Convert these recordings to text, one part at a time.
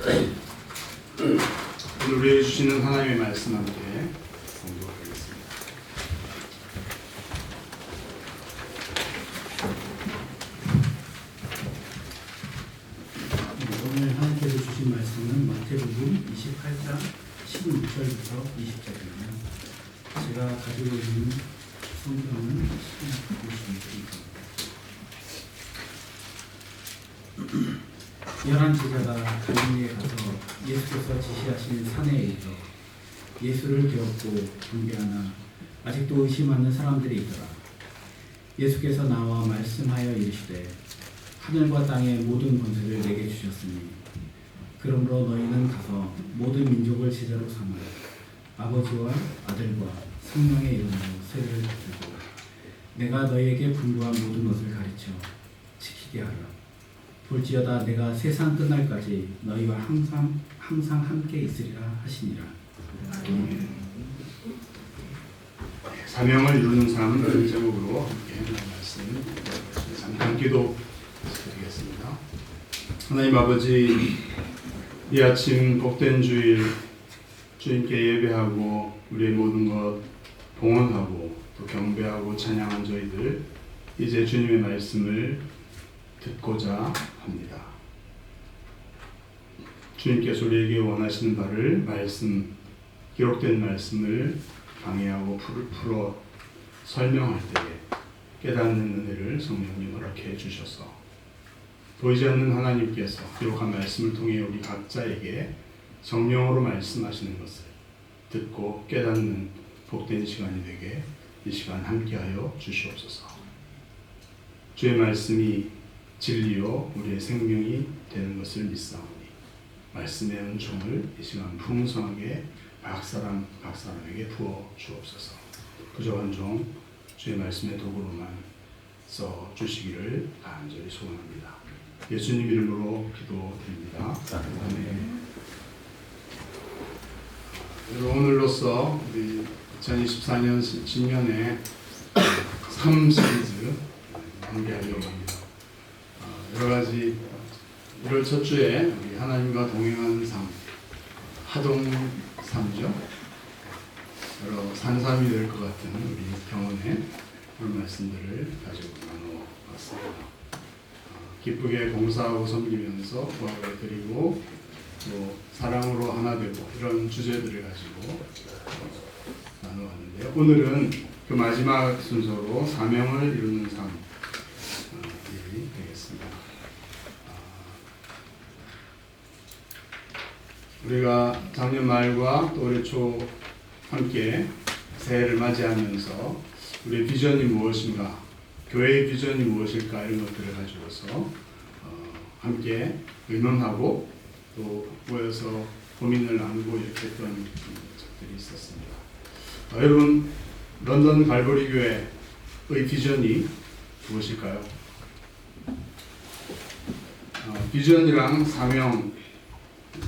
오늘 우리에게 주시는 하나님의 말씀 함께 공부하겠습니다. 오늘 하나님께서 주신 말씀은 마태복음 28장 16절부터 20절입니다. 제가 가지고 있는 성경은 56쪽입니다. 11 제자가 갈릴리에 가서 예수께서 지시하신 산에 이르러 예수를 배웠고 경배하나 아직도 의심하는 사람들이 있더라. 예수께서 나와 말씀하여 이르시되 하늘과 땅의 모든 권세를 내게 주셨으니 그러므로 너희는 가서 모든 민족을 제자로 삼아 아버지와 아들과 성령의 이름으로 세례를 받들고 내가 너희에게 분부한 모든 것을 가르쳐 지키게 하라. 볼지어다 내가 세상 끝날까지 너희와 항상 함께 있으리라 하시니라. 아멘. 사명을 이루는 삶을 제목으로 함께 말씀 잠깐 기도 드리겠습니다. 하나님 아버지, 이 아침 복된 주일 주님께 예배하고 우리의 모든 것 봉헌하고 또 경배하고 찬양한 저희들 이제 주님의 말씀을 듣고자 합니다. 주님께서 우리에게 원하시는 바를 말씀, 기록된 말씀을 강의하고 풀어 설명할 때에 깨닫는 은혜를 성령님 허락해 주셔서 보이지 않는 하나님께서 기록한 말씀을 통해 우리 각자에게 성령으로 말씀하시는 것을 듣고 깨닫는 복된 시간이 되게 이 시간 함께하여 주시옵소서. 주의 말씀이 진리요 우리의 생명이 되는 것을 믿사오니 말씀의 은총을 이 시간 풍성하게 각사람에게 부어 주옵소서. 부족한 종 주의 말씀의 도구로만 써 주시기를 간절히 소원합니다. 예수님 이름으로 기도드립니다. 아멘. 오늘로써 우리 2024년 신년의 3 시리즈 함께하려고 합니다. 여러 가지 1월 첫 주에 우리 하나님과 동행하는 삶, 하동 삶이죠. 여러 산삼이 될 것 같은 우리 경험의 그런 말씀들을 가지고 나누어 봤습니다. 기쁘게 봉사하고 섬기면서 부활을 드리고 또 사랑으로 하나 되고 이런 주제들을 가지고 나누었는데요. 오늘은 그 마지막 순서로 사명을 이루는 삶이 되겠습니다. 우리가 작년 말과 또 올해 초 함께 새해를 맞이하면서 우리의 비전이 무엇인가, 교회의 비전이 무엇일까 이런 것들을 가지고서 함께 의논하고 또 모여서 고민을 나누고 이렇게 했던 적들이 있었습니다. 여러분, 런던 갈보리 교회의 비전이 무엇일까요? 비전이랑 사명,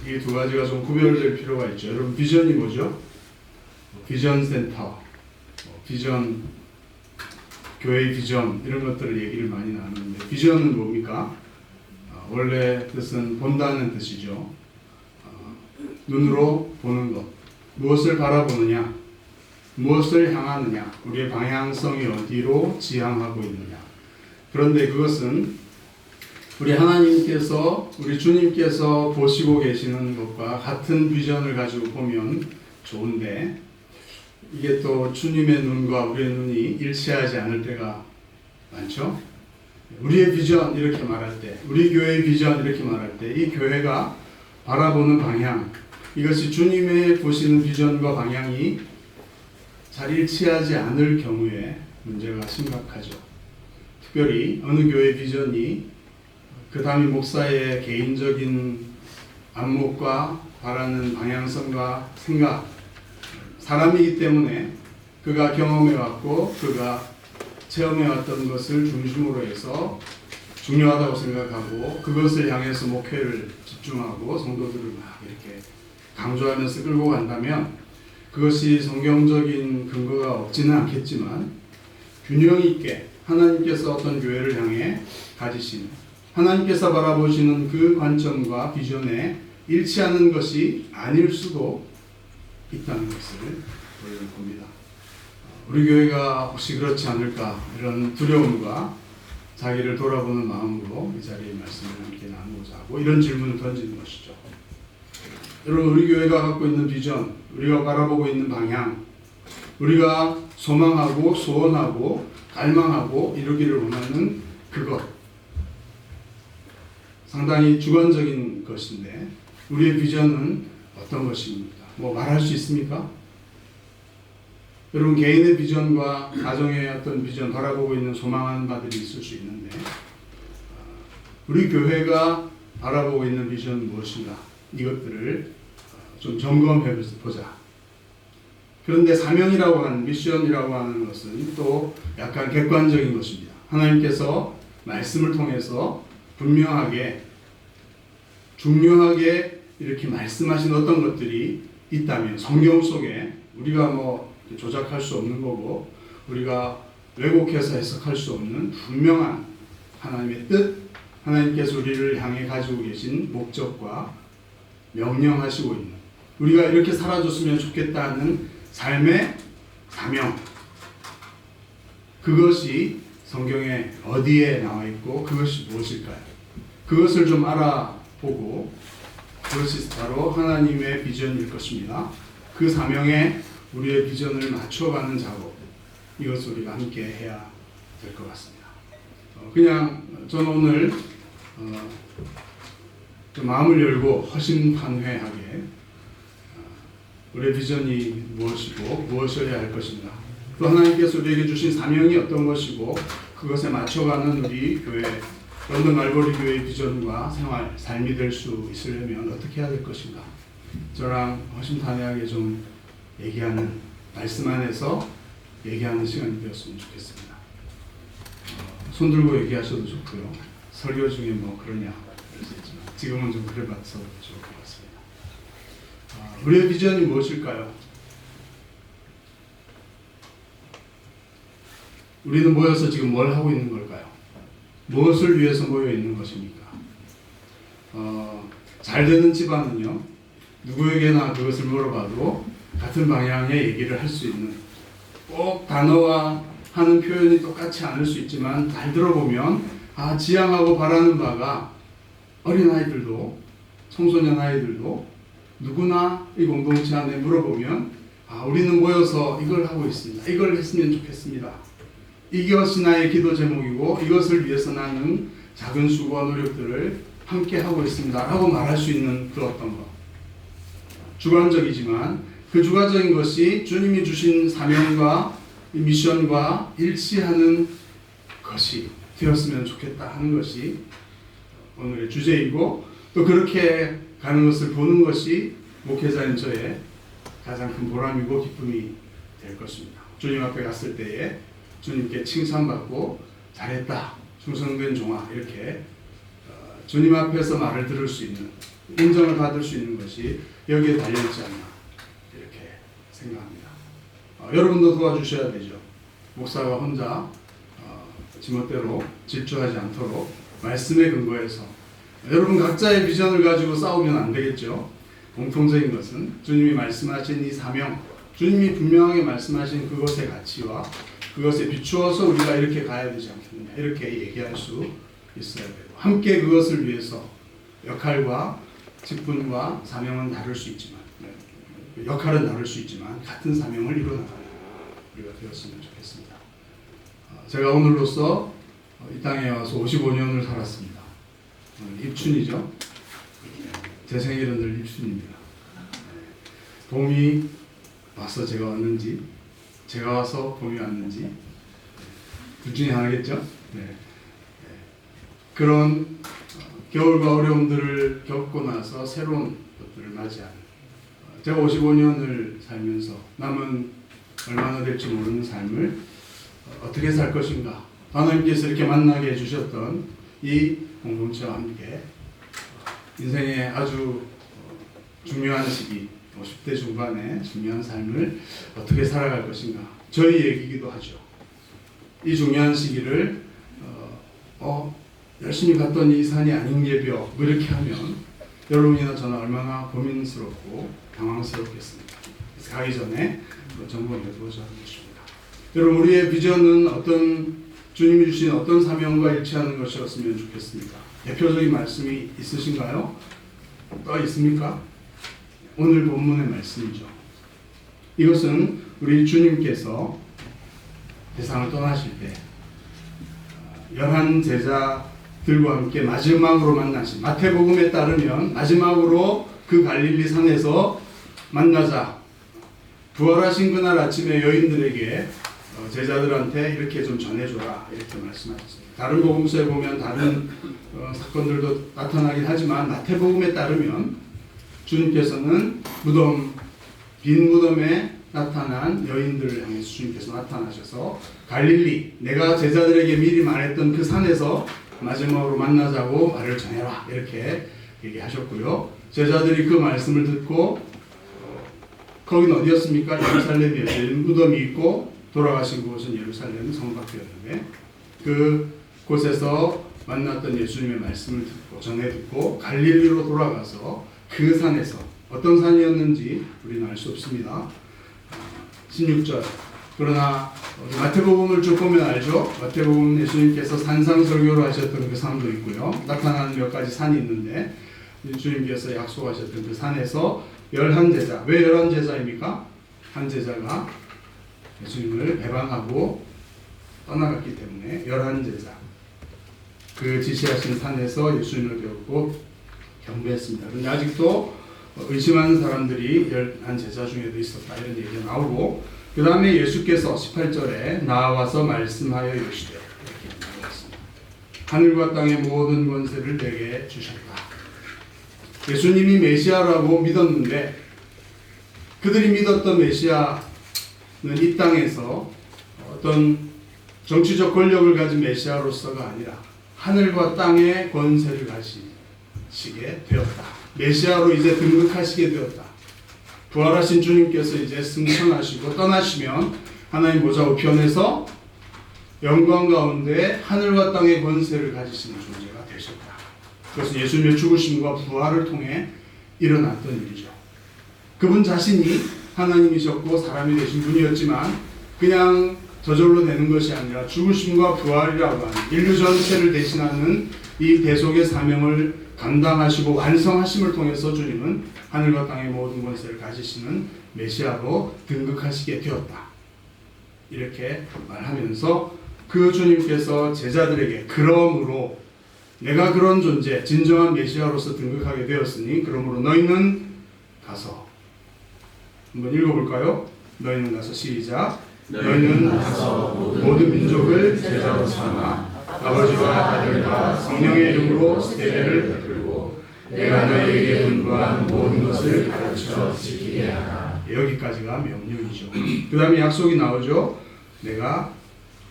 이 두 가지가 좀 구별될 필요가 있죠. 여러분, 비전이 뭐죠? 비전 센터, 비전, 교회의 비전 이런 것들을 얘기를 많이 나누는데 비전은 뭡니까? 원래 뜻은 본다는 뜻이죠. 눈으로 보는 것, 무엇을 바라보느냐, 무엇을 향하느냐, 우리의 방향성이 어디로 지향하고 있느냐. 그런데 그것은 우리 하나님께서, 우리 주님께서 보시고 계시는 것과 같은 비전을 가지고 보면 좋은데 이게 또 주님의 눈과 우리의 눈이 일치하지 않을 때가 많죠. 우리의 비전 이렇게 말할 때, 우리 교회의 비전 이렇게 말할 때 이 교회가 바라보는 방향, 이것이 주님의 보시는 비전과 방향이 잘 일치하지 않을 경우에 문제가 심각하죠. 특별히 어느 교회의 비전이 그 담임 목사의 개인적인 안목과 바라는 방향성과 생각, 사람이기 때문에 그가 경험해왔고 그가 체험해왔던 것을 중심으로 해서 중요하다고 생각하고 그것을 향해서 목회를 집중하고 성도들을 막 이렇게 강조하면서 끌고 간다면 그것이 성경적인 근거가 없지는 않겠지만 균형 있게 하나님께서 어떤 교회를 향해 가지신 하나님께서 바라보시는 그 관점과 비전에 일치하는 것이 아닐 수도 있다는 것을 우리는 봅니다. 우리 교회가 혹시 그렇지 않을까 이런 두려움과 자기를 돌아보는 마음으로 이 자리에 말씀을 함께 나누고자 하고 이런 질문을 던지는 것이죠. 여러분, 우리 교회가 갖고 있는 비전, 우리가 바라보고 있는 방향, 우리가 소망하고 소원하고 갈망하고 이루기를 원하는 그것, 상당히 주관적인 것인데 우리의 비전은 어떤 것입니까? 뭐 말할 수 있습니까? 여러분, 개인의 비전과 가정의 어떤 비전, 바라보고 있는 소망하는 바들이 있을 수 있는데 우리 교회가 바라보고 있는 비전은 무엇인가? 이것들을 좀 점검해 보자. 그런데 사명이라고 하는, 미션이라고 하는 것은 또 약간 객관적인 것입니다. 하나님께서 말씀을 통해서 분명하게, 중요하게 이렇게 말씀하신 어떤 것들이 있다면 성경 속에 우리가 뭐 조작할 수 없는 거고 우리가 왜곡해서 해석할 수 없는 분명한 하나님의 뜻, 하나님께서 우리를 향해 가지고 계신 목적과 명령하시고 있는, 우리가 이렇게 살아줬으면 좋겠다는 삶의 사명, 그것이 성경에 어디에 나와 있고 그것이 무엇일까요? 그것을 좀 알아보고 그것이 바로 하나님의 비전일 것입니다. 그 사명에 우리의 비전을 맞춰가는 작업, 이것을 우리가 함께 해야 될 것 같습니다. 그냥 저는 오늘 좀 마음을 열고 허심탄회하게 우리의 비전이 무엇이고 무엇이어야 할 것인가, 또 하나님께서 우리에게 주신 사명이 어떤 것이고 그것에 맞춰가는 우리 교회, 런던 말보리 교회의 비전과 생활, 삶이 될 수 있으려면 어떻게 해야 될 것인가, 저랑 허심탄회하게 좀 얘기하는, 말씀 안에서 얘기하는 시간이 되었으면 좋겠습니다. 손 들고 얘기하셔도 좋고요. 설교 중에 뭐 그러냐 그럴 수 있지만 지금은 좀 그래봤어 좋을 것 같습니다. 우리의 비전이 무엇일까요? 우리는 모여서 지금 뭘 하고 있는 걸까요? 무엇을 위해서 모여 있는 것입니까? 잘 되는 집안은요, 누구에게나 그것을 물어봐도 같은 방향의 얘기를 할 수 있는, 꼭 단어와 하는 표현이 똑같지 않을 수 있지만 잘 들어보면 지향하고 바라는 바가 어린아이들도 청소년 아이들도 누구나 이 공동체 안에 물어보면 우리는 모여서 이걸 하고 있습니다. 이걸 했으면 좋겠습니다. 이것이 나의 기도 제목이고 이것을 위해서 나는 작은 수고와 노력들을 함께 하고 있습니다 라고 말할 수 있는 그 어떤 것, 주관적이지만 그 주관적인 것이 주님이 주신 사명과 미션과 일치하는 것이 되었으면 좋겠다 하는 것이 오늘의 주제이고, 또 그렇게 가는 것을 보는 것이 목회자인 저의 가장 큰 보람이고 기쁨이 될 것입니다. 주님 앞에 갔을 때에 주님께 칭찬받고 잘했다, 충성된 종아, 이렇게 주님 앞에서 말을 들을 수 있는, 인정을 받을 수 있는 것이 여기에 달려있지 않나 이렇게 생각합니다. 여러분도 도와주셔야 되죠. 목사가 혼자 지멋대로 질주하지 않도록 말씀에 근거해서 여러분 각자의 비전을 가지고 싸우면 안 되겠죠. 공통적인 것은 주님이 말씀하신 이 사명, 주님이 분명하게 말씀하신 그것의 가치와 그것에 비추어서 우리가 이렇게 가야 되지 않겠느냐, 이렇게 얘기할 수 있어야 되고, 함께 그것을 위해서 역할과 직분과 사명은 다를 수 있지만, 역할은 다를 수 있지만 같은 사명을 이루어나가는 우리가 되었으면 좋겠습니다. 제가 오늘로써 이 땅에 와서 55년을 살았습니다. 입춘이죠. 제 생일은 늘 입춘입니다. 봄이 와서 제가 왔는지, 제가 와서 봄이 왔는지 둘 중에 하나겠죠. 네. 그런 겨울과 어려움들을 겪고 나서 새로운 것들을 맞이하는, 제가 55년을 살면서 남은 얼마나 될지 모르는 삶을 어떻게 살 것인가, 하나님께서 이렇게 만나게 해주셨던 이 공동체와 함께 인생의 아주 중요한 시기, 50대 중반의 중요한 삶을 어떻게 살아갈 것인가, 저희 얘기이기도 하죠. 이 중요한 시기를 열심히 갔더니 이 산이 아닌 예비요, 뭐 이렇게 하면 여러분이나 저는 얼마나 고민스럽고 당황스럽겠습니까? 그래서 가기 전에 점검해 보자 하는 것입니다. 여러분, 우리의 비전은 주님이 주신 어떤 사명과 일치하는 것이었으면 좋겠습니까? 대표적인 말씀이 있으신가요? 또 있습니까? 오늘 본문의 말씀이죠. 이것은 우리 주님께서 세상을 떠나실 때 11 제자들과 함께 마지막으로 만나신, 마태복음에 따르면 마지막으로 그 갈릴리 산에서 만나자, 부활하신 그날 아침에 여인들에게 제자들한테 이렇게 좀 전해줘라, 이렇게 말씀하셨습니다. 다른 복음서에 보면 다른 사건들도 나타나긴 하지만 마태복음에 따르면 주님께서는 빈 무덤에 나타난 여인들을 향해서 주님께서 나타나셔서 갈릴리, 내가 제자들에게 미리 말했던 그 산에서 마지막으로 만나자고 말을 전해라, 이렇게 얘기하셨고요. 제자들이 그 말씀을 듣고 거긴 어디였습니까? 예루살렘이었어요. 무덤이 있고 돌아가신 곳은 예루살렘 성곽이었는데 그 곳에서 만났던 예수님의 말씀을 전해 듣고 갈릴리로 돌아가서 그 산에서, 어떤 산이었는지 우리는 알 수 없습니다. 16절. 그러나 마태복음을 쭉 보면 알죠. 마태복음 예수님께서 산상설교를 하셨던 그 산도 있고요. 나타나는 몇 가지 산이 있는데 주님께서 약속하셨던 그 산에서 11제자. 왜 11제자입니까? 한 제자가 예수님을 배반하고 떠나갔기 때문에 11제자. 그 지시하신 산에서 예수님을 배웠고 경배했습니다. 그런데 아직도 의심하는 사람들이 11제자 중에도 있었다, 이런 얘기가 나오고, 그 다음에 예수께서 18절에 나와서 말씀하여 이르시되, 이렇게 나왔습니다. 하늘과 땅의 모든 권세를 내게 주셨다. 예수님이 메시아라고 믿었는데 그들이 믿었던 메시아는 이 땅에서 어떤 정치적 권력을 가진 메시아로서가 아니라 하늘과 땅의 권세를 가지시게 되었다. 메시아로 이제 등극하시게 되었다. 부활하신 주님께서 이제 승천하시고 떠나시면 하나님 보좌 우편에서 영광 가운데 하늘과 땅의 권세를 가지시는 존재가 되셨다. 그것은 예수님의 죽으심과 부활을 통해 일어났던 일이죠. 그분 자신이 하나님이셨고 사람이 되신 분이었지만 그냥 저절로 되는 것이 아니라 죽으심과 부활이라고 하는 인류 전체를 대신하는 이 대속의 사명을 감당하시고 완성하심을 통해서 주님은 하늘과 땅의 모든 권세를 가지시는 메시아로 등극하시게 되었다. 이렇게 말하면서 그 주님께서 제자들에게 그러므로 내가 그런 존재, 진정한 메시아로서 등극하게 되었으니 그러므로 너희는 가서, 한번 읽어볼까요? 너희는 가서 시작. 너희는 가서 모든 민족을 제자로 삼아 아버지와 아들과 성령의 이름으로 세례를 베풀고 내가 너희에게 분부한 모든 것을 가르쳐 지키게 하라. 여기까지가 명령이죠. 그 다음에 약속이 나오죠. 내가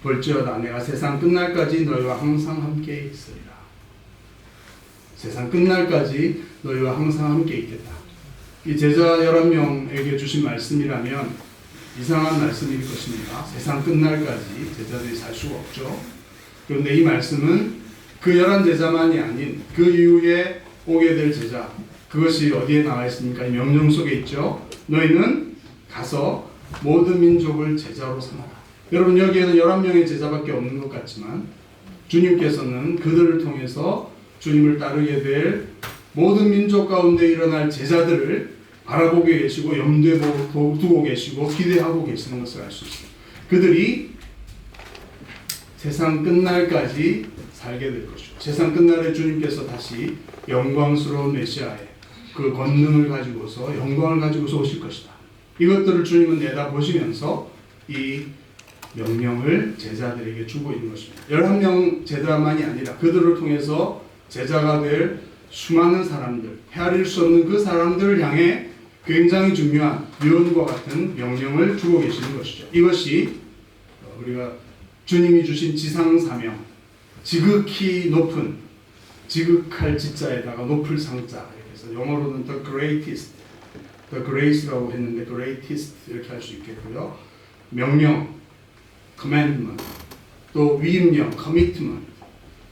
볼지어다 내가 세상 끝날까지 너희와 항상 함께 있으리라. 세상 끝날까지 너희와 항상 함께 있겠다. 이 제자 11명에게 주신 말씀이라면 이상한 말씀일 것입니다. 세상 끝날까지 제자들이 살 수가 없죠. 그런데 이 말씀은 그 11제자만이 아닌 그 이후에 오게 될 제자, 그것이 어디에 나와 있습니까? 이 명령 속에 있죠. 너희는 가서 모든 민족을 제자로 삼아라. 여러분, 여기에는 11명의 제자밖에 없는 것 같지만 주님께서는 그들을 통해서 주님을 따르게 될 모든 민족 가운데 일어날 제자들을 바라보고 계시고 염두에 두고 계시고 기대하고 계시는 것을 알 수 있습니다. 그들이 세상 끝날까지 살게 될 것이고 세상 끝날에 주님께서 다시 영광스러운 메시아의 그 권능을 가지고서 영광을 가지고서 오실 것이다. 이것들을 주님은 내다보시면서 이 명령을 제자들에게 주고 있는 것입니다. 11명 제자만이 아니라 그들을 통해서 제자가 될 수많은 사람들, 헤아릴 수 없는 그 사람들을 향해 굉장히 중요한 유언과 같은 명령을 주고 계시는 것이죠. 이것이 우리가 주님이 주신 지상사명, 지극히 높은, 지극할 지자에다가 높을 상자, 그래서 영어로는 the greatest, the grace라고 했는데 greatest 이렇게 할 수 있겠고요. 명령, commandment, 또 위임령, commitment,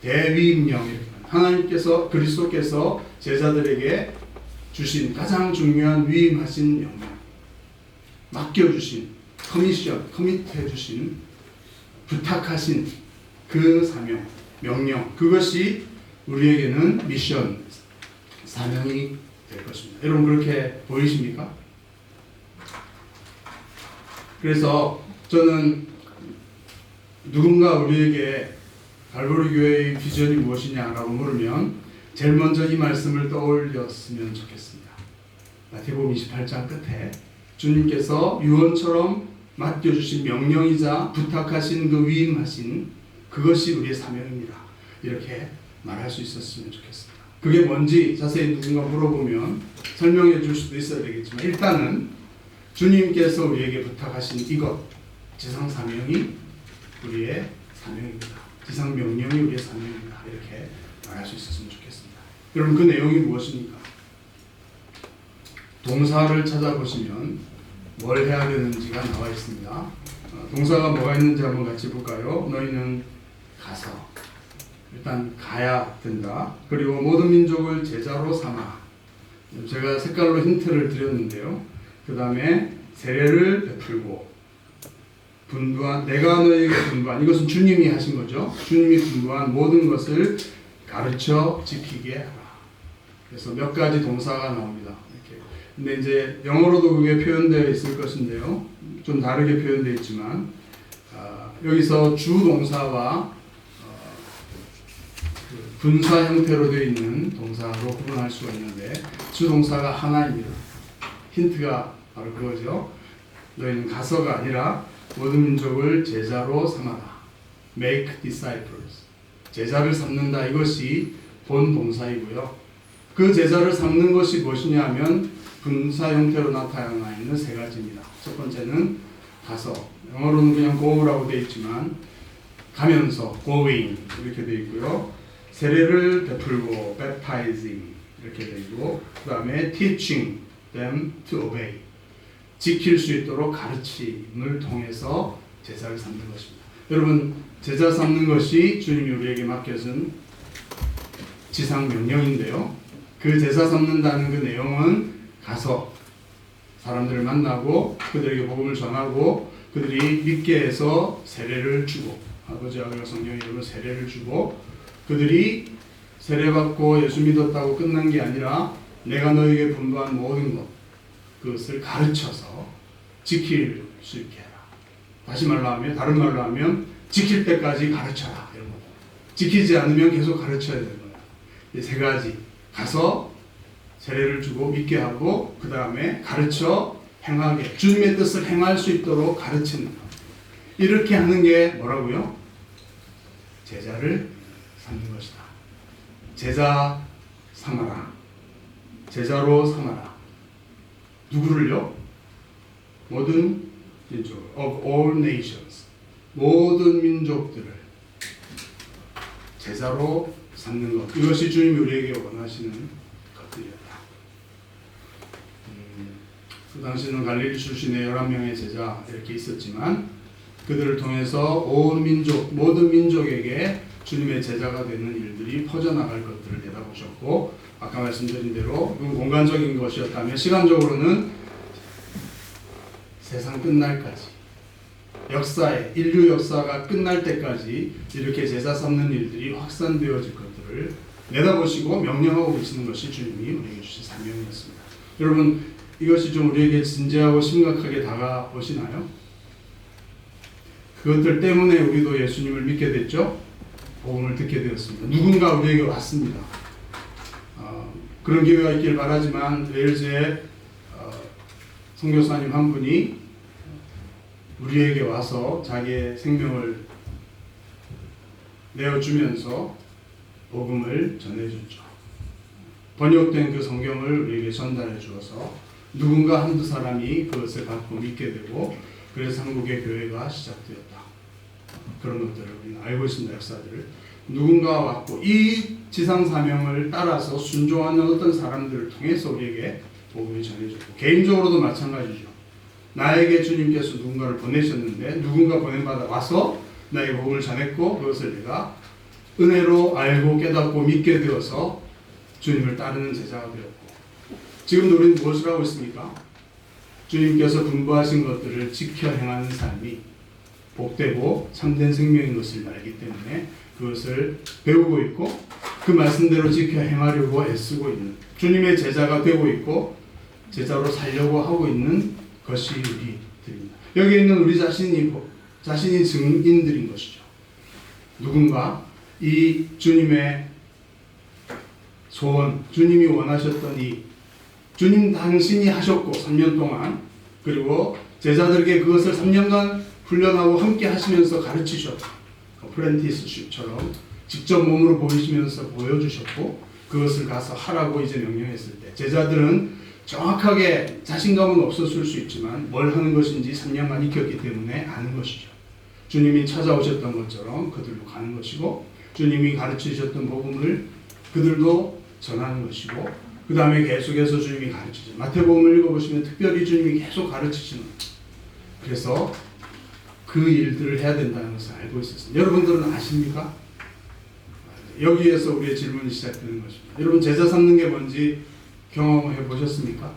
대위임령 이렇게 하나님께서 그리스도께서 제자들에게 주신 가장 중요한 위임하신 명령, 맡겨주신 커미션, 커밋해 주신 부탁하신 그 사명, 명령, 그것이 우리에게는 미션, 사명이 될 것입니다. 여러분 그렇게 보이십니까? 그래서 저는 누군가 우리에게 갈보리 교회의 비전이 무엇이냐라고 물으면 제일 먼저 이 말씀을 떠올렸으면 좋겠습니다. 마태복음 28장 끝에 주님께서 유언처럼 맡겨주신 명령이자 부탁하신 그 위임하신 그것이 우리의 사명입니다. 이렇게 말할 수 있었으면 좋겠습니다. 그게 뭔지 자세히 누군가 물어보면 설명해 줄 수도 있어야 되겠지만 일단은 주님께서 우리에게 부탁하신 이것, 지상 사명이 우리의 사명입니다. 지상 명령이 우리의 사명입니다. 이렇게 말할 수 있었으면 좋겠습니다. 여러분 그 내용이 무엇입니까? 동사를 찾아보시면 뭘 해야 되는지가 나와 있습니다. 동사가 뭐가 있는지 한번 같이 볼까요? 너희는 가서 일단 가야 된다. 그리고 모든 민족을 제자로 삼아. 제가 색깔로 힌트를 드렸는데요. 그 다음에 세례를 베풀고 분부한, 내가 너에게 분부한, 이것은 주님이 하신 거죠. 주님이 분부한 모든 것을 가르쳐 지키게 하라. 그래서 몇 가지 동사가 나옵니다. 이렇게. 근데 이제 영어로도 그게 표현되어 있을 것인데요. 좀 다르게 표현되어 있지만 여기서 주동사와 분사 형태로 되어 있는 동사로 구분할 수가 있는데 주동사가 하나입니다. 힌트가 바로 그거죠. 너희는 가서가 아니라 모든 민족을 제자로 삼아라. Make disciples. 제자를 삼는다. 이것이 본 동사이고요. 그 제자를 삼는 것이 무엇이냐 하면 분사 형태로 나타나 있는 세 가지입니다. 첫 번째는 가서. 영어로는 그냥 go라고 되어 있지만 가면서 going 이렇게 되어 있고요. 세례를 베풀고 baptizing 이렇게 되어 있고 그 다음에 teaching them to obey. 지킬 수 있도록 가르침을 통해서 제자를 삼는 것입니다. 여러분 제자 삼는 것이 주님이 우리에게 맡겨준 지상 명령인데요. 그 제자 삼는다는 그 내용은 가서 사람들을 만나고 그들에게 복음을 전하고 그들이 믿게 해서 세례를 주고 아버지와 아들 성령 이름으로 세례를 주고 그들이 세례받고 예수 믿었다고 끝난 게 아니라 내가 너에게 분부한 모든 것 그것을 가르쳐서 지킬 수 있게 해라. 다시 말로 하면 다른 말로 하면 지킬 때까지 가르쳐라 이런 거죠. 지키지 않으면 계속 가르쳐야 되는 거예요. 이 세 가지 가서 세례를 주고 믿게 하고 그 다음에 가르쳐 행하게 주님의 뜻을 행할 수 있도록 가르치는 것. 이렇게 하는 게 뭐라고요? 제자를 삼는 것이다. 제자 삼아라. 제자로 삼아라. 누구를요? 모든 민족, of all nations, 모든 민족들을 제자로 삼는 것. 이것이 주님이 우리에게 원하시는 것들이었다. 그 당시는 갈릴리 출신의 11명의 제자 이렇게 있었지만 그들을 통해서 온 민족, 모든 민족에게 주님의 제자가 되는 일들이 퍼져나갈 것들을 내다보셨고 아까 말씀드린 대로 이건 공간적인 것이었다면 시간적으로는 세상 끝날까지 역사에 인류 역사가 끝날 때까지 이렇게 제자 삼는 일들이 확산되어질 것들을 내다보시고 명령하고 계시는 것이 주님이 우리에게 주신 사명이었습니다. 여러분 이것이 좀 우리에게 진지하고 심각하게 다가오시나요? 그것들 때문에 우리도 예수님을 믿게 됐죠. 복음을 듣게 되었습니다. 누군가 우리에게 왔습니다. 그런 기회가 있길 바라지만 웨일즈의 선교사님 한 분이 우리에게 와서 자기의 생명을 내어주면서 복음을 전해줬죠. 번역된 그 성경을 우리에게 전달해 주어서 누군가 한두 사람이 그것을 받고 믿게 되고 그래서 한국의 교회가 시작되었다. 그런 것들을 우리는 알고 있습니다. 역사들을. 누군가 왔고 이 지상 사명을 따라서 순종하는 어떤 사람들을 통해서 우리에게 복음을 전해줬고 개인적으로도 마찬가지죠. 나에게 주님께서 누군가를 보내셨는데 누군가 보냄받아 와서 나에게 복음을 전했고 그것을 내가 은혜로 알고 깨닫고 믿게 되어서 주님을 따르는 제자가 되었고, 지금도 우리는 무엇을 하고 있습니까? 주님께서 분부하신 것들을 지켜 행하는 삶이 복되고 참된 생명인 것을 알기 때문에 그것을 배우고 있고 그 말씀대로 지켜 행하려고 애쓰고 있는 주님의 제자가 되고 있고 제자로 살려고 하고 있는 것이 우리들입니다. 여기 있는 우리 자신이 증인들인 것이죠. 누군가 이 주님의 소원, 주님이 원하셨던 이 주님 당신이 하셨고 3년 동안, 그리고 제자들에게 그것을 3년간 훈련하고 함께 하시면서 가르치셨고, 프렌티스십처럼 직접 몸으로 보이시면서 보여주셨고, 그것을 가서 하라고 이제 명령했을 때 제자들은 정확하게 자신감은 없었을 수 있지만 뭘 하는 것인지 3년간 익혔기 때문에 아는 것이죠. 주님이 찾아오셨던 것처럼 그들도 가는 것이고, 주님이 가르치셨던 복음을 그들도 전하는 것이고, 그 다음에 계속해서 주님이 가르치죠. 마태복음을 읽어보시면 특별히 주님이 계속 가르치시는 거예요. 그래서 그 일들을 해야 된다는 것을 알고 있었습니다. 여러분들은 아십니까? 여기에서 우리의 질문이 시작되는 것입니다. 여러분, 제자 삼는 게 뭔지 경험해 보셨습니까?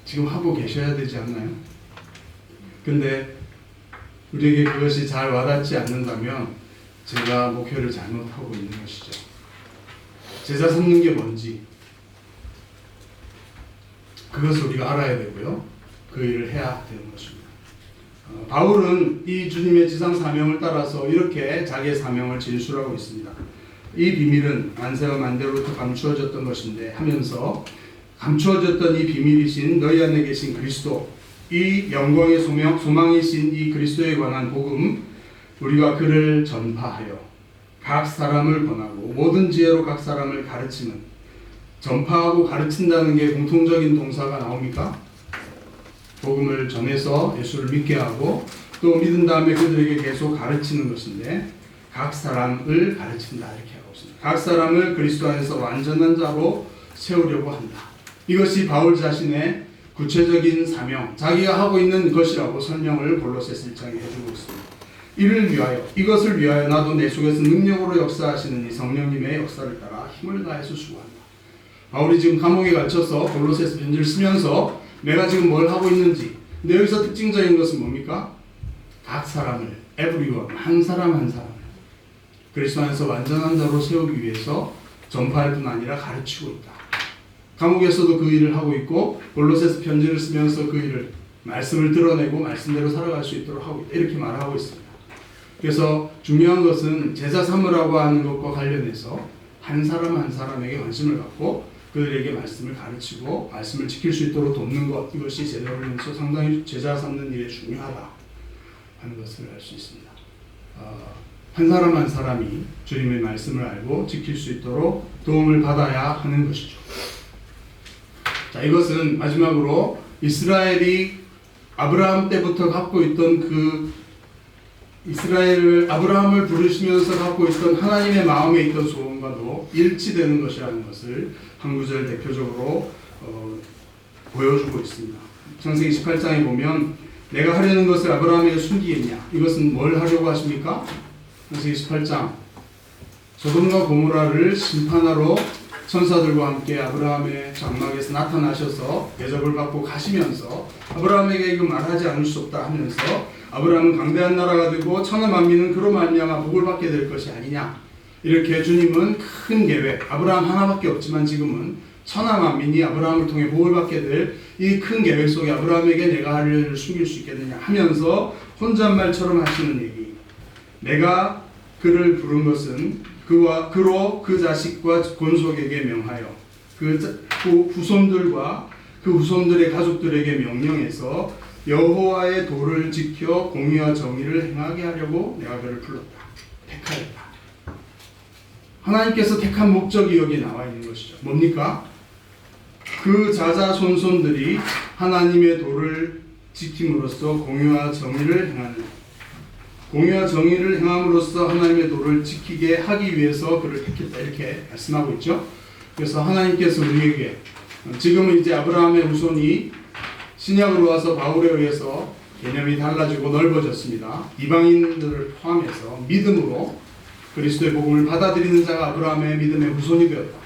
지금 하고 계셔야 되지 않나요? 근데 우리에게 그것이 잘 와닿지 않는다면 제가 목표를 잘못하고 있는 것이죠. 제자 삼는 게 뭔지 그것을 우리가 알아야 되고요. 그 일을 해야 되는 것입니다. 바울은 이 주님의 지상 사명을 따라서 이렇게 자기의 사명을 진술하고 있습니다. 이 비밀은 만세와 만대로부터 감추어졌던 것인데 하면서 감추어졌던 이 비밀이신 너희 안에 계신 그리스도, 이 영광의 소망이신 이 그리스도에 관한 복음, 우리가 그를 전파하여 각 사람을 권하고 모든 지혜로 각 사람을 가르치는, 전파하고 가르친다는 게 공통적인 동사가 나옵니까? 복음을 전해서 예수를 믿게 하고 또 믿은 다음에 그들에게 계속 가르치는 것인데, 각 사람을 가르친다 이렇게 하고 있습니다. 각 사람을 그리스도 안에서 완전한 자로 세우려고 한다. 이것이 바울 자신의 구체적인 사명, 자기가 하고 있는 것이라고 설명을 골로새서 1장에 해주고 있습니다. 이를 위하여, 이것을 위하여 나도 내 속에서 능력으로 역사하시는 이 성령님의 역사를 따라 힘을 다해서 수고한다. 바울이 지금 감옥에 갇혀서 골로새서 편지를 쓰면서 내가 지금 뭘 하고 있는지, 근데 여기서 특징적인 것은 뭡니까? 각 사람을, everyone, 한 사람 한 사람을 그리스도 안에서 완전한 자로 세우기 위해서 전파할 뿐 아니라 가르치고 있다. 감옥에서도 그 일을 하고 있고 골로새서 편지를 쓰면서 그 일을, 말씀을 드러내고 말씀대로 살아갈 수 있도록 하고 있다. 이렇게 말하고 있습니다. 그래서 중요한 것은 제자 삼으라고 하는 것과 관련해서 한 사람 한 사람에게 관심을 갖고 그들에게 말씀을 가르치고 말씀을 지킬 수 있도록 돕는 것, 이것이 제자로서 상당히 제자 삼는 일에 중요하다 하는 것을 알 수 있습니다. 한 사람 한 사람이 주님의 말씀을 알고 지킬 수 있도록 도움을 받아야 하는 것이죠. 자, 이것은 마지막으로 이스라엘이 아브라함 때부터 갖고 있던 아브라함을 부르시면서 갖고 있던 하나님의 마음에 있던 소원과도 일치되는 것이라는 것을 한 구절 대표적으로 보여주고 있습니다. 창세기 18장에 보면 내가 하려는 것을 아브라함에게 숨기겠냐? 이것은 뭘 하려고 하십니까? 창세기 18장, 소돔과 고모라를 심판하러 천사들과 함께 아브라함의 장막에서 나타나셔서 대접을 받고 가시면서 아브라함에게 이거 말하지 않을 수 없다 하면서 아브라함은 강대한 나라가 되고 천하 만민은 그로 말미암아 복을 받게 될 것이 아니냐, 이렇게 주님은 큰 계획, 아브라함 하나밖에 없지만 지금은 천하 만민이 아브라함을 통해 복을 받게 될 이 큰 계획 속에 아브라함에게 내가 할 일을 숨길 수 있겠느냐 하면서 혼잣말처럼 하시는 얘기, 내가 그를 부른 것은 그로 그 자식과 권속에게 명하여 그 후손들과 그 후손들의 가족들에게 명령해서 여호와의 도를 지켜 공의와 정의를 행하게 하려고 내가 그를 불렀다, 택하였다. 하나님께서 택한 목적이 여기에 나와 있는 것이죠. 뭡니까? 그 자자손손들이 하나님의 도를 지킴으로써 공의와 정의를 행함으로써 하나님의 도를 지키게 하기 위해서 그를 택했다, 이렇게 말씀하고 있죠. 그래서 하나님께서 우리에게 지금은 이제 아브라함의 후손이 신약으로 와서 바울에 의해서 개념이 달라지고 넓어졌습니다. 이방인들을 포함해서 믿음으로 그리스도의 복음을 받아들이는 자가 아브라함의 믿음의 후손이 되었다.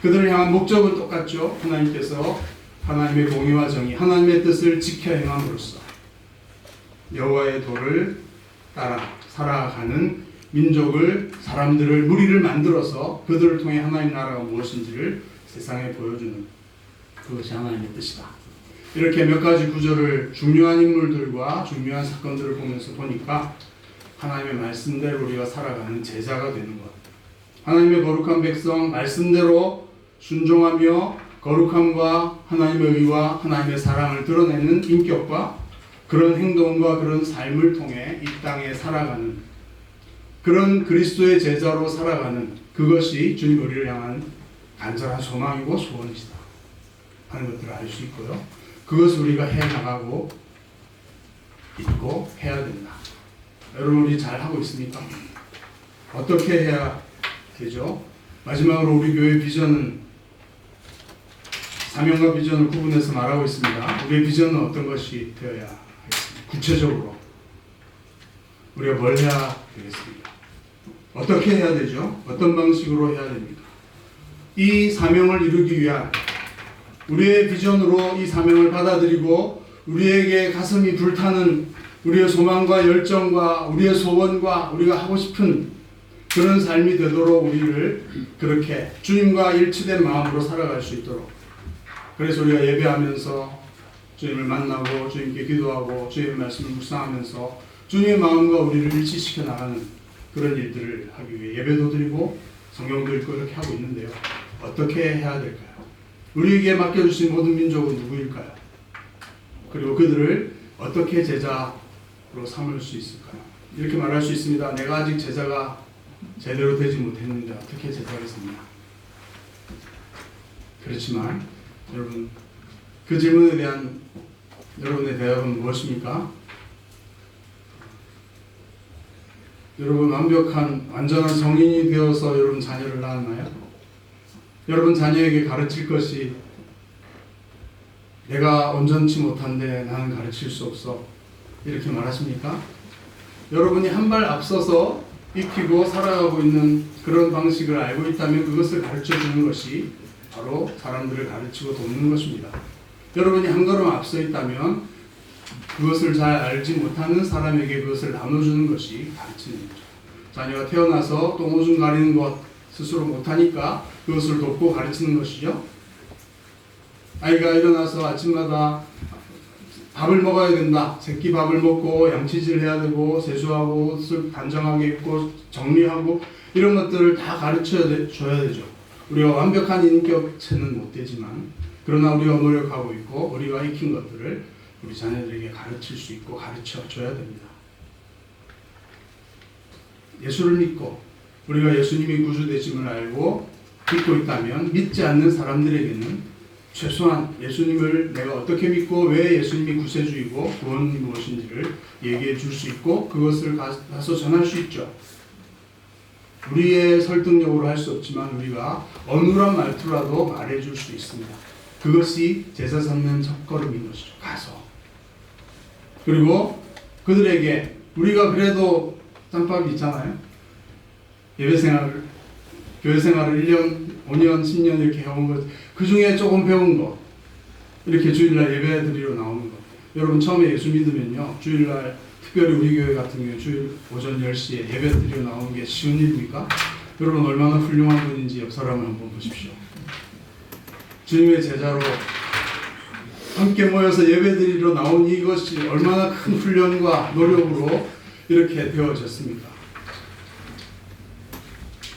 그들을 향한 목적은 똑같죠. 하나님께서 하나님의 공의와 정의, 하나님의 뜻을 지켜 행함으로써 여호와의 도를 따라 살아가는 민족을, 사람들을, 무리를 만들어서 그들을 통해 하나님 나라가 무엇인지를 세상에 보여주는 그것이 하나님의 뜻이다. 이렇게 몇 가지 구절을 중요한 인물들과 중요한 사건들을 보면서 보니까 하나님의 말씀대로 우리가 살아가는 제자가 되는 것, 하나님의 거룩한 백성 말씀대로 순종하며 거룩함과 하나님의 의와 하나님의 사랑을 드러내는 인격과 그런 행동과 그런 삶을 통해 이 땅에 살아가는 그런 그리스도의 제자로 살아가는 그것이 주님 우리를 향한 간절한 소망이고 소원이시다 하는 것들을 알 수 있고요. 그것을 우리가 해나가고 있고 해야 된다. 여러분 우리 잘하고 있습니까? 어떻게 해야 되죠? 마지막으로 우리 교회 비전은 사명과 비전을 구분해서 말하고 있습니다. 우리의 비전은 어떤 것이 되어야 하겠습니까? 구체적으로 우리가 뭘 해야 되겠습니까? 어떻게 해야 되죠? 어떤 방식으로 해야 됩니까? 이 사명을 이루기 위한 우리의 비전으로 이 사명을 받아들이고 우리에게 가슴이 불타는 우리의 소망과 열정과 우리의 소원과 우리가 하고 싶은 그런 삶이 되도록 우리를 그렇게 주님과 일치된 마음으로 살아갈 수 있도록, 그래서 우리가 예배하면서 주님을 만나고 주님께 기도하고 주님의 말씀을 묵상하면서 주님의 마음과 우리를 일치시켜 나가는 그런 일들을 하기 위해 예배도 드리고 성경도 읽고 이렇게 하고 있는데요. 어떻게 해야 될까요? 우리에게 맡겨주신 모든 민족은 누구일까요? 그리고 그들을 어떻게 제자로 삼을 수 있을까요? 이렇게 말할 수 있습니다. 내가 아직 제자가 제대로 되지 못했는데 어떻게 제자를 삼냐? 그렇지만 여러분, 그 질문에 대한 여러분의 대답은 무엇입니까? 여러분 완벽한 완전한 성인이 되어서 여러분 자녀를 낳았나요? 여러분 자녀에게 가르칠 것이 내가 온전치 못한데 나는 가르칠 수 없어 이렇게 말하십니까? 여러분이 한 발 앞서서 익히고 살아가고 있는 그런 방식을 알고 있다면 그것을 가르쳐 주는 것이 바로 사람들을 가르치고 돕는 것입니다. 여러분이 한 걸음 앞서 있다면 그것을 잘 알지 못하는 사람에게 그것을 나눠주는 것이 가르치는 거죠. 자녀가 태어나서 똥오줌 가리는 것 스스로 못하니까 그것을 돕고 가르치는 것이죠. 아이가 일어나서 아침마다 밥을 먹어야 된다. 새끼 밥을 먹고 양치질 해야 되고 세수하고 옷을 단정하게 입고 정리하고 이런 것들을 다 가르쳐야 줘야 되죠. 우리가 완벽한 인격체는 못 되지만 그러나 우리가 노력하고 있고 우리가 익힌 것들을 우리 자녀들에게 가르칠 수 있고 가르쳐 줘야 됩니다. 예수를 믿고 우리가 예수님이 구주 되심을 알고 믿고 있다면 믿지 않는 사람들에게는 최소한 예수님을 내가 어떻게 믿고 왜 예수님이 구세주이고 구원이 무엇인지를 얘기해 줄 수 있고 그것을 가서 전할 수 있죠. 우리의 설득력으로 할 수 없지만 우리가 어눌한 말투라도 말해 줄 수 있습니다. 그것이 제자 삼는 첫걸음인 것이죠. 가서. 그리고 그들에게 우리가 그래도 짬밥이 있잖아요. 예배 생활을, 교회 생활을 1년, 5년, 10년 이렇게 해온 것, 그 중에 조금 배운 거, 이렇게 주일날 예배 드리러 나오는 거. 여러분 처음에 예수 믿으면요, 주일날 특별히 우리 교회 같은 경우에 주일 오전 10시에 예배 드리러 나오는 게 쉬운 일입니까? 여러분 얼마나 훌륭한 분인지 옆 사람을 한번 보십시오. 주님의 제자로 함께 모여서 예배 드리러 나온 이것이 얼마나 큰 훈련과 노력으로 이렇게 되어졌습니까?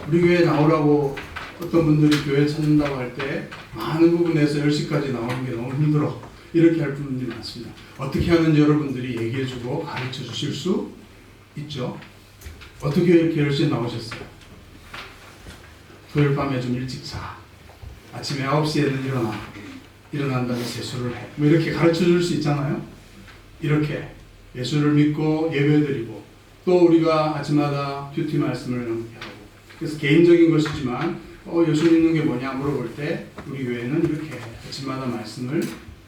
우리 교회에 나오라고 어떤 분들이 교회 찾는다고 할 때 많은 부분에서 10시까지 나오는 게 너무 힘들어 이렇게 할 분들이 많습니다. 어떻게 하는지 여러분들이 얘기해주고 가르쳐 주실 수 있죠. 어떻게 이렇게 10시에 나오셨어요? 토요일 밤에 좀 일찍 자. 아침에 9시에는 일어난 다음에 세수를 해. 뭐 이렇게 가르쳐 줄 수 있잖아요. 이렇게 예수를 믿고 예배드리고 또 우리가 아침마다 큐티 말씀을 하고 그래서 개인적인 것이지만 예수 믿는 게 뭐냐 물어볼 때 우리 교회는 이렇게 아침마다 말씀을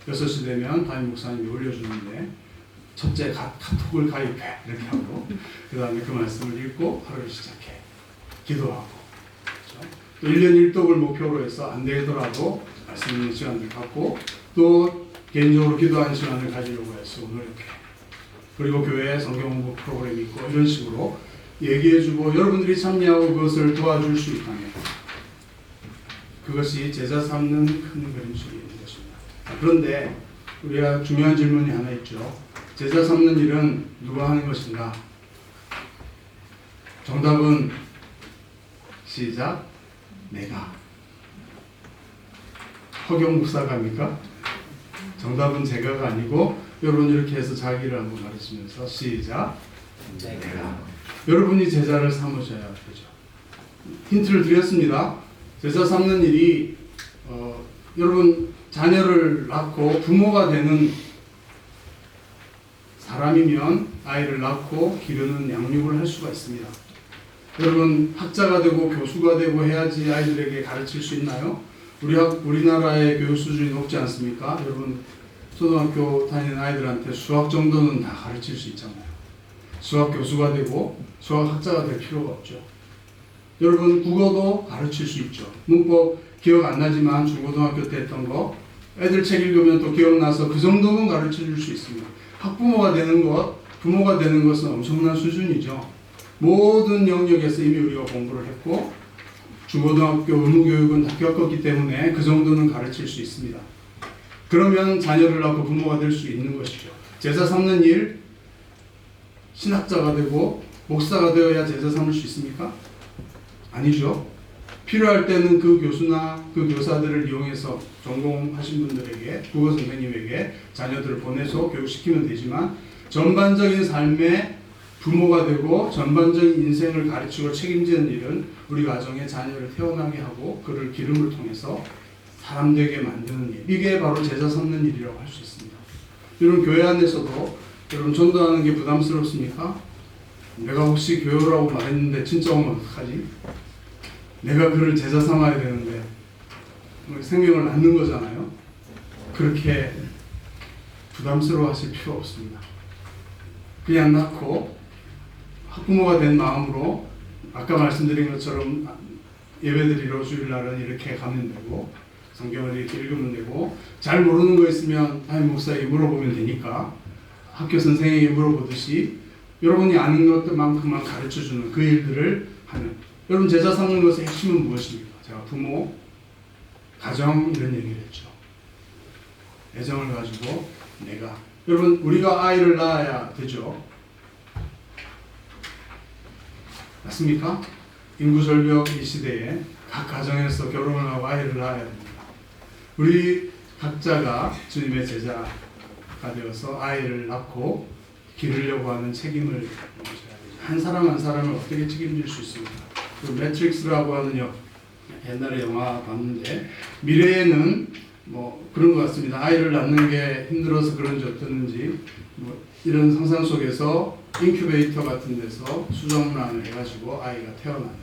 6시 되면 담임 목사님이 올려주는데 첫째 카톡을 가입해 이렇게 하고 그 다음에 그 말씀을 읽고 하루를 시작해 기도하고 그렇죠? 또 1년 1독을 목표로 해서 안 되더라도 말씀 있는 시간을 갖고 또 개인적으로 기도하는 시간을 가지려고 해서 노력해. 그리고 교회에 성경 공부 프로그램이 있고 이런 식으로 얘기해주고 여러분들이 참여하고 그것을 도와줄 수 있다면 그것이 제자 삼는 큰 그림책이 있는 것입니다. 그런데 우리가 중요한 질문이 하나 있죠. 제자 삼는 일은 누가 하는 것인가? 정답은 시작 내가. 허경 목사가입니까? 정답은 제가가 아니고 여러분 이렇게 해서 자기를 한번 가르치면서 시작 내가. 여러분이 제자를 삼으셔야 되죠. 힌트를 드렸습니다. 제자 삼는 일이 여러분 자녀를 낳고 부모가 되는 사람이면 아이를 낳고 기르는 양육을 할 수가 있습니다. 여러분 학자가 되고 교수가 되고 해야지 아이들에게 가르칠 수 있나요? 우리나라의 교육 수준이 높지 않습니까? 여러분 초등학교 다니는 아이들한테 수학 정도는 다 가르칠 수 있잖아요. 수학 교수가 되고 수학 학자가 될 필요가 없죠. 여러분 국어도 가르칠 수 있죠. 문법 기억 안 나지만 중고등학교 때 했던 거 애들 책 읽으면 또 기억나서 그 정도는 가르쳐 줄 수 있습니다. 학부모가 되는 것, 부모가 되는 것은 엄청난 수준이죠. 모든 영역에서 이미 우리가 공부를 했고 중고등학교 의무교육은 다 겪었기 때문에 그 정도는 가르칠 수 있습니다. 그러면 자녀를 낳고 부모가 될 수 있는 것이죠. 제자 삼는 일, 신학자가 되고 목사가 되어야 제자 삼을 수 있습니까? 아니죠. 필요할 때는 그 교수나 그 교사들을 이용해서 전공하신 분들에게 국어 선생님에게 자녀들을 보내서 교육시키면 되지만 전반적인 삶의 부모가 되고 전반적인 인생을 가르치고 책임지는 일은 우리 가정에 자녀를 태어나게 하고 그를 기름을 통해서 사람 되게 만드는 일. 이게 바로 제자 삼는 일이라고 할 수 있습니다. 여러분 교회 안에서도 여러분 전도하는 게 부담스럽습니까? 내가 혹시 교회라고 말했는데 진짜 오면 어떡하지? 내가 그를 제자 삼아야 되는데 생명을 낳는 거잖아요. 그렇게 부담스러워 하실 필요 없습니다. 그냥 낳고 학부모가 된 마음으로 아까 말씀드린 것처럼 예배드리러 주일날은 이렇게 가면 되고 성경을 이렇게 읽으면 되고 잘 모르는 거 있으면 담임 목사에게 물어보면 되니까 학교 선생에게 물어보듯이 여러분이 아는 것만큼만 가르쳐주는 그 일들을 하는 여러분 제자 삼는 것의 핵심은 무엇입니까? 제가 부모, 가정 이런 얘기를 했죠. 애정을 가지고 내가 여러분 우리가 아이를 낳아야 되죠. 맞습니까? 인구 절벽 이 시대에 각 가정에서 결혼을 하고 아이를 낳아야 됩니다. 우리 각자가 주님의 제자가 되어서 아이를 낳고 기르려고 하는 책임을 져야 되죠. 한 사람 한 사람을 어떻게 책임질 수 있습니까? 그 매트릭스라고 하는 옛날에 영화 봤는데 미래에는 뭐 그런 것 같습니다. 아이를 낳는 게 힘들어서 그런지 어떻는지 뭐 이런 상상 속에서 인큐베이터 같은 데서 수정란을 해가지고 아이가 태어나는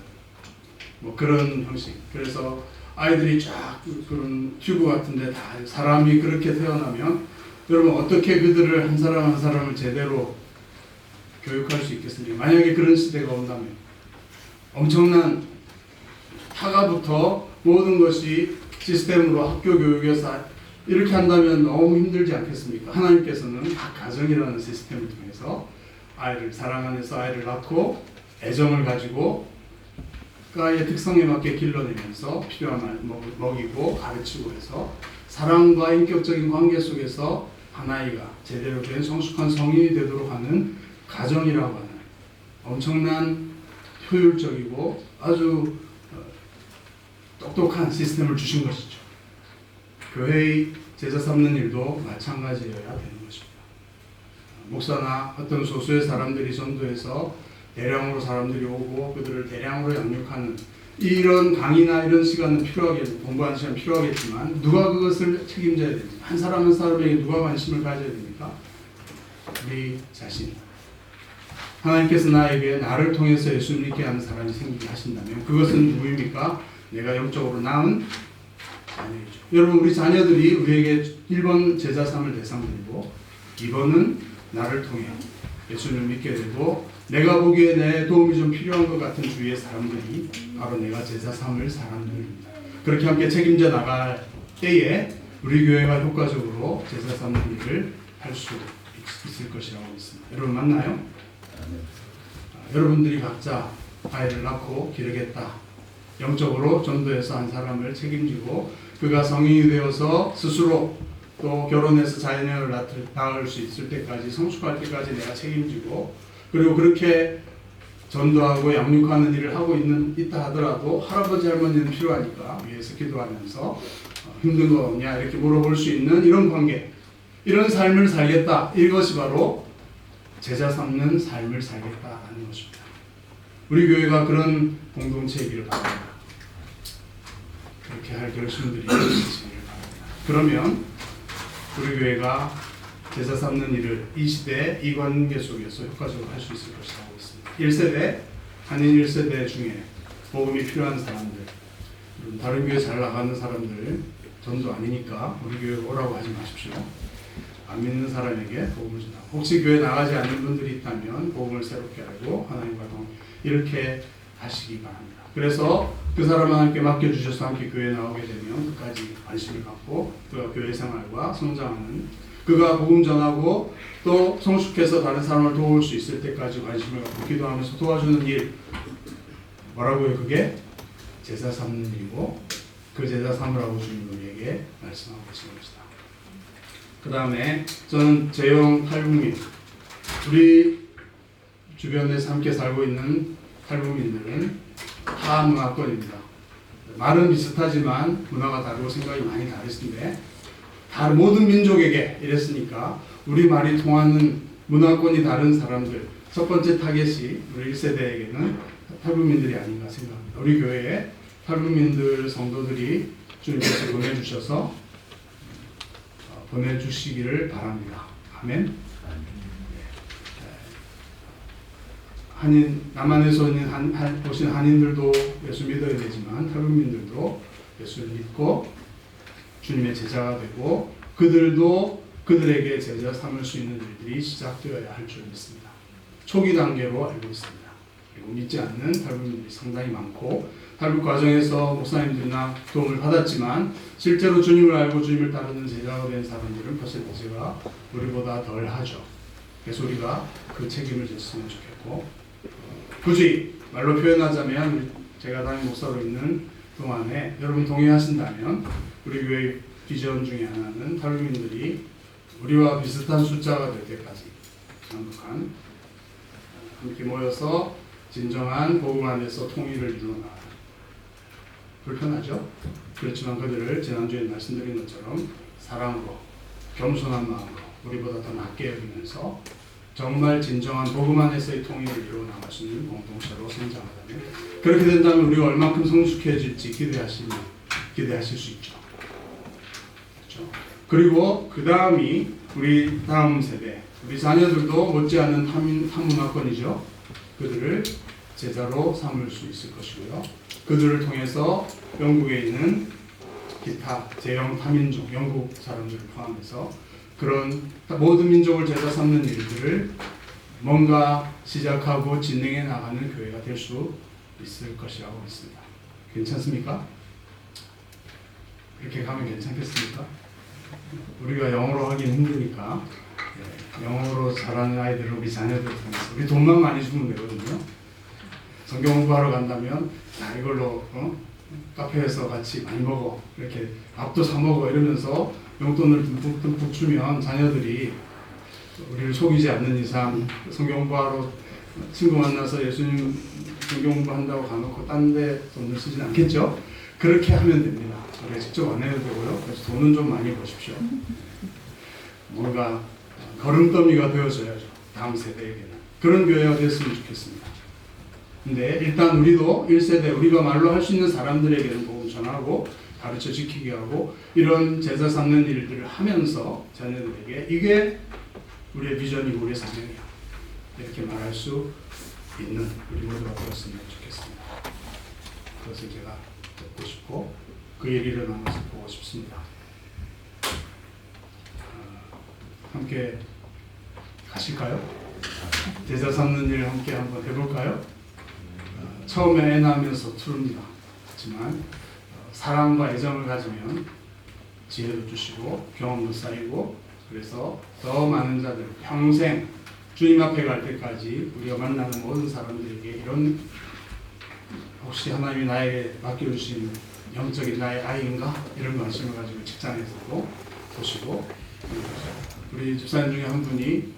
뭐 그런 형식. 그래서 아이들이 쫙 그런 튜브 같은데 다 사람이 그렇게 태어나면 여러분 어떻게 그들을 한 사람 한 사람을 제대로 교육할 수 있겠습니까? 만약에 그런 시대가 온다면 엄청난 타가부터 모든 것이 시스템으로 학교 교육에서 이렇게 한다면 너무 힘들지 않겠습니까? 하나님께서는 각 가정이라는 시스템을 통해서 아이를 사랑 안에서 아이를 낳고 애정을 가지고 그 아이의 특성에 맞게 길러내면서 필요한 말 먹이고 가르치고 해서 사랑과 인격적인 관계 속에서 한 아이가 제대로 된 성숙한 성인이 되도록 하는 가정이라고 하는 엄청난 효율적이고 아주 똑똑한 시스템을 주신 것이죠. 교회의 제자 삼는 일도 마찬가지여야 되는 것입니다. 목사나 어떤 소수의 사람들이 전도해서 대량으로 사람들이 오고 그들을 대량으로 양육하는 이런 강의나 이런 시간은 필요하겠고 공부하는 시간 필요하겠지만 누가 그것을 책임져야 됩니까? 한 사람 한 사람에게 누가 관심을 가져야 됩니까? 우리 자신. 하나님께서 나에게 나를 통해서 예수 믿게 하는 사람이 생기게 하신다면 그것은 누구입니까? 내가 영적으로 낳은 자녀이죠. 여러분 우리 자녀들이 우리에게 1번 제자 삼을 대상들이고 2번은 나를 통해 예수님을 믿게 되고 내가 보기에 내 도움이 좀 필요한 것 같은 주위의 사람들이 바로 내가 제자 삼을 사람들입니다. 그렇게 함께 책임져 나갈 때에 우리 교회가 효과적으로 제자 삼는 일을 할 수 있을 것이라고 믿습니다. 여러분 맞나요? 여러분들이 각자 아이를 낳고 기르겠다. 영적으로 전도해서 한 사람을 책임지고 그가 성인이 되어서 스스로 또 결혼해서 자녀를 낳을 수 있을 때까지 성숙할 때까지 내가 책임지고 그리고 그렇게 전도하고 양육하는 일을 하고 있다 하더라도 할아버지 할머니는 필요하니까 위에서 기도하면서 힘든 거 없냐 이렇게 물어볼 수 있는 이런 관계 이런 삶을 살겠다. 이것이 바로 제자 삼는 삶을 살겠다라는 것입니다. 우리 교회가 그런 공동체이기를 바랍니다. 그렇게 할 결심들이 있으시기를 바랍니다. 그러면 우리 교회가 제자 삼는 일을 이 시대 이 관계 속에서 효과적으로 할 수 있을 것이라고 믿습니다. 1세대, 한인 1세대 중에 복음이 필요한 사람들, 다른 교회 잘 나가는 사람들 전도 아니니까 우리 교회 오라고 하지 마십시오. 안 믿는 사람에게 복음을 준다. 혹시 교회 나가지 않는 분들이 있다면 복음을 새롭게 알고 하나님과 이렇게 하시기 바랍니다. 그래서 그 사람 하나님께 맡겨주셔서 함께 교회 나오게 되면 끝까지 관심을 갖고 그가 교회 생활과 성장하는 그가 복음 전하고 또 성숙해서 다른 사람을 도울 수 있을 때까지 관심을 갖고 기도하면서 도와주는 일 뭐라고요? 그게 제자 삼는 일이고 그 제자 삼으라고 주님 우리에게 말씀하고 계신 것이다. 그 다음에 저는 재영 탈북민 우리 주변에서 함께 살고 있는 탈북민들은 다 문화권입니다. 말은 비슷하지만 문화가 다르고 생각이 많이 다르신데 모든 민족에게 이랬으니까 우리 말이 통하는 문화권이 다른 사람들 첫 번째 타겟이 우리 1세대에게는 탈북민들이 아닌가 생각합니다. 우리 교회에 탈북민들 성도들이 주님께서 보내주시기를 바랍니다. 아멘. 남한에서 오신 한인들도 예수 믿어야 되지만 탈북민들도 예수를 믿고 주님의 제자가 되고 그들도 그들에게 제자 삼을 수 있는 일들이 시작되어야 할 줄 믿습니다. 초기 단계로 알고 있습니다. 그리고 믿지 않는 탈북민들이 상당히 많고 탈북 과정에서 목사님들이나 도움을 받았지만 실제로 주님을 알고 주님을 따르는 제자가 된 사람들은 퍼센티지가 우리보다 덜 하죠. 그래서 우리가 그 책임을 졌으면 좋겠고 굳이 말로 표현하자면 제가 담임 목사로 있는 동안에 여러분 동의하신다면 우리 교회 비전 중에 하나는 탈북민들이 우리와 비슷한 숫자가 될 때까지 한국한 함께 모여서 진정한 복음 안에서 통일을 이루어나가는 불편하죠? 그렇지만 그들을 지난주에 말씀드린 것처럼 사랑으로 겸손한 마음으로 우리보다 더 낮게 여기면서 정말 진정한 복음 안에서의 통일을 이루어나갈 수 있는 공동체로 성장하다면 그렇게 된다면 우리가 얼만큼 성숙해질지 기대하실 수 있죠. 그렇죠? 그리고 그 다음이 우리 다음 세대 우리 자녀들도 못지않은 타문화권이죠. 그들을 제자로 삼을 수 있을 것이고요. 그들을 통해서 영국에 있는 기타 제형 타민족 영국 사람들을 포함해서 그런 모든 민족을 제자 삼는 일들을 뭔가 시작하고 진행해 나가는 교회가 될 수 있을 것이라고 믿습니다. 괜찮습니까? 이렇게 가면 괜찮겠습니까? 우리가 영어로 하긴 힘드니까 영어로 잘하는 아이들을 우리 자녀들 통해서 우리 돈만 많이 주면 되거든요. 성경 공부하러 간다면 이걸로 카페에서 같이 많이 먹어 이렇게 밥도 사 먹어 이러면서 용돈을 듬뿍 주면 자녀들이 우리를 속이지 않는 이상 성경 공부하러 친구 만나서 예수님 성경 공부한다고 가놓고 딴 데 돈을 쓰진 않겠죠. 그렇게 하면 됩니다. 우리가 직접 안 해도 되고요. 그래서 돈은 좀 많이 버십시오. 뭔가 걸음더미가 되어줘야죠. 다음 세대에게는. 그런 교회가 됐으면 좋겠습니다. 근데 일단 우리도 1세대 우리가 말로 할 수 있는 사람들에게는 복음 전하고 가르쳐 지키게 하고 이런 제자 삼는 일들을 하면서 자녀들에게 이게 우리의 비전이고 우리의 사명이야 이렇게 말할 수 있는 우리 모두가 되었으면 좋겠습니다. 그것을 제가 듣고 싶고 그 얘기를 나눠서 보고 싶습니다. 함께 가실까요? 제자 삼는 일 함께 한번 해볼까요? 처음에 애 낳으면서 서투릅니다. 하지만 사랑과 애정을 가지면 지혜도 주시고 경험도 쌓이고, 그래서 더 많은 자들 평생 주님 앞에 갈 때까지 우리가 만나는 모든 사람들에게 이런, 혹시 하나님이 나에게 맡겨주신 영적인 나의 아이인가? 이런 관심을 가지고 직장에서도 보시고, 우리 집사님 중에 한 분이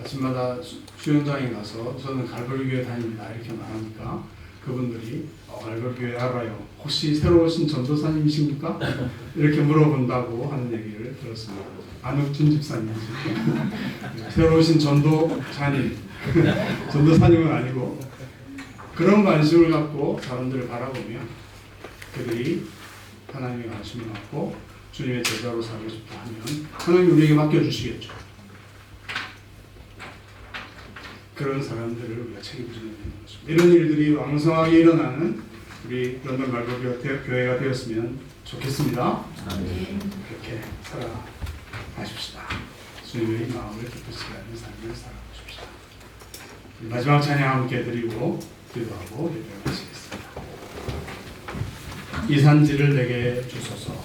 아침마다 수영장에 가서 저는 갈보리교회 다닙니다 이렇게 말하니까 그분들이 갈보리교회 알아요. 혹시 새로 오신 전도사님이십니까? 이렇게 물어본다고 하는 얘기를 들었습니다. 안욱준 집사님이시죠. 새로 오신 전도사님, 전도사님은 아니고, 그런 관심을 갖고 사람들을 바라보며 그들이 하나님의 관심을 갖고 주님의 제자로 살고 싶다 하면 하나님이 우리에게 맡겨주시겠죠. 그런 사람들을 우리가 책임져야 되는 것입니다. 이런 일들이 왕성하게 일어나는 우리 런던 갈보리교회가 되었으면 좋겠습니다. 그렇게 살아가십시다. 주님의 마음을 기쁘시게 하는 삶을 살아보십시다. 마지막 찬양 함께 드리고 기도하고 예배를 마치겠습니다. 이 산지를 내게 주소서.